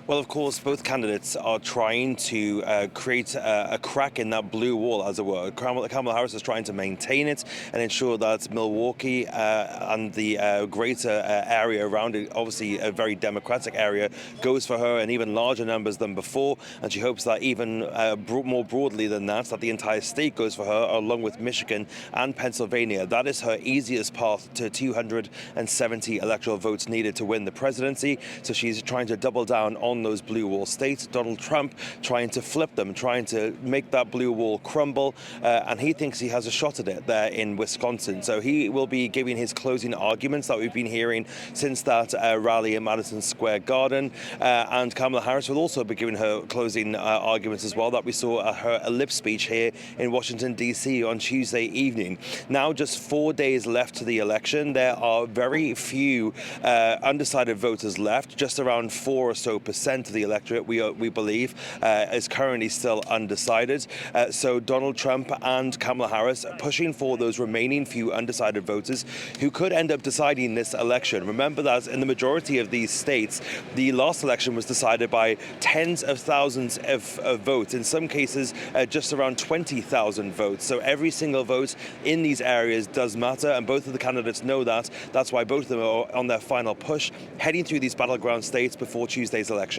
Well, of course, both candidates are trying to create a crack in that blue wall, as it were. Kamala Harris is trying to maintain it and ensure that Milwaukee and the greater area around it, obviously a very Democratic area, goes for her in even larger numbers than before. And she hopes that even more broadly than that the entire state goes for her, along with Michigan and Pennsylvania. That is her easiest path to 270 electoral votes needed to win the presidency. So she's trying to double down on those blue wall states. Donald Trump trying to flip them, trying to make that blue wall crumble, and he thinks he has a shot at it there in Wisconsin. So he will be giving his closing arguments that we've been hearing since that rally in Madison Square Garden, and Kamala Harris will also be giving her closing arguments as well that we saw at her lip speech here in Washington, D.C. on Tuesday evening. Now just 4 days left to the election. There are very few undecided voters left, just around 4 or so percent of the electorate, we believe, is currently still undecided. So Donald Trump and Kamala Harris are pushing for those remaining few undecided voters who could end up deciding this election. Remember that in the majority of these states, the last election was decided by tens of thousands of votes, in some cases just around 20,000 votes. So every single vote in these areas does matter, and both of the candidates know that. That's why both of them are on their final push, heading through these battleground states before Tuesday's election.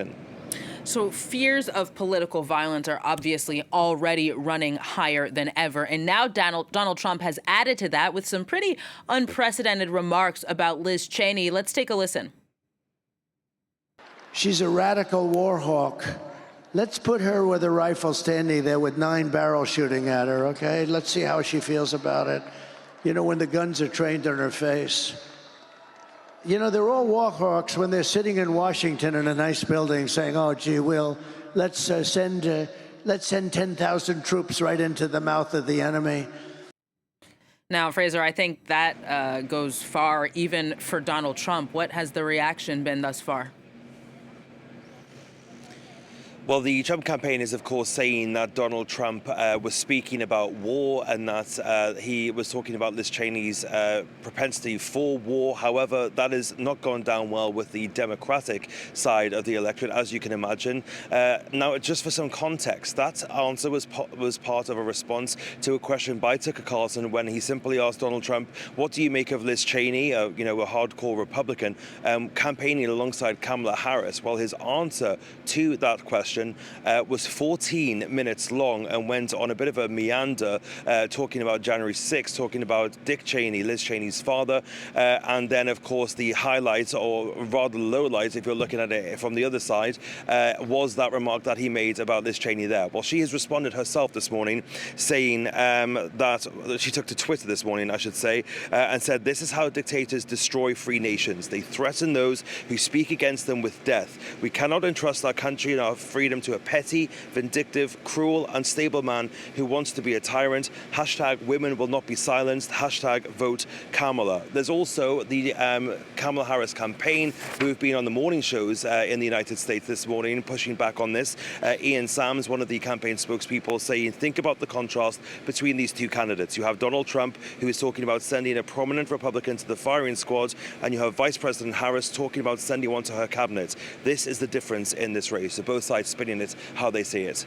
So fears of political violence are obviously already running higher than ever. And now Donald Trump has added to that with some pretty unprecedented remarks about Liz Cheney. Let's take a listen. She's a radical war hawk. Let's put her with a rifle standing there with 9 barrels shooting at her, okay? Let's see how she feels about it. You know, when the guns are trained on her face. You know, they're all war hawks when they're sitting in Washington in a nice building saying, oh, gee, let's send 10,000 troops right into the mouth of the enemy. Now, Fraser, I think that goes far even for Donald Trump. What has the reaction been thus far? Well, the Trump campaign is, of course, saying that Donald Trump was speaking about war and that he was talking about Liz Cheney's propensity for war. However, that has not gone down well with the Democratic side of the electorate, as you can imagine. Now, just for some context, that answer was part of a response to a question by Tucker Carlson when he simply asked Donald Trump, what do you make of Liz Cheney, a hardcore Republican, campaigning alongside Kamala Harris? Well, his answer to that question was 14 minutes long and went on a bit of a meander, talking about January 6th, talking about Dick Cheney, Liz Cheney's father, and then, of course, the highlight, or rather low light, if you're looking at it from the other side, was that remark that he made about Liz Cheney there. Well, she has responded herself this morning, saying that she took to Twitter this morning, I should say, and said, this is how dictators destroy free nations. They threaten those who speak against them with death. We cannot entrust our country and our freedom to a petty, vindictive, cruel, unstable man who wants to be a tyrant. Hashtag women will not be silenced. Hashtag vote Kamala. There's also the Kamala Harris campaign, who have been on the morning shows in the United States this morning, pushing back on this. Ian Sams, one of the campaign spokespeople, saying, think about the contrast between these two candidates. You have Donald Trump, who is talking about sending a prominent Republican to the firing squad, and you have Vice President Harris talking about sending one to her cabinet. This is the difference in this race. So both sides spinning it how they see it.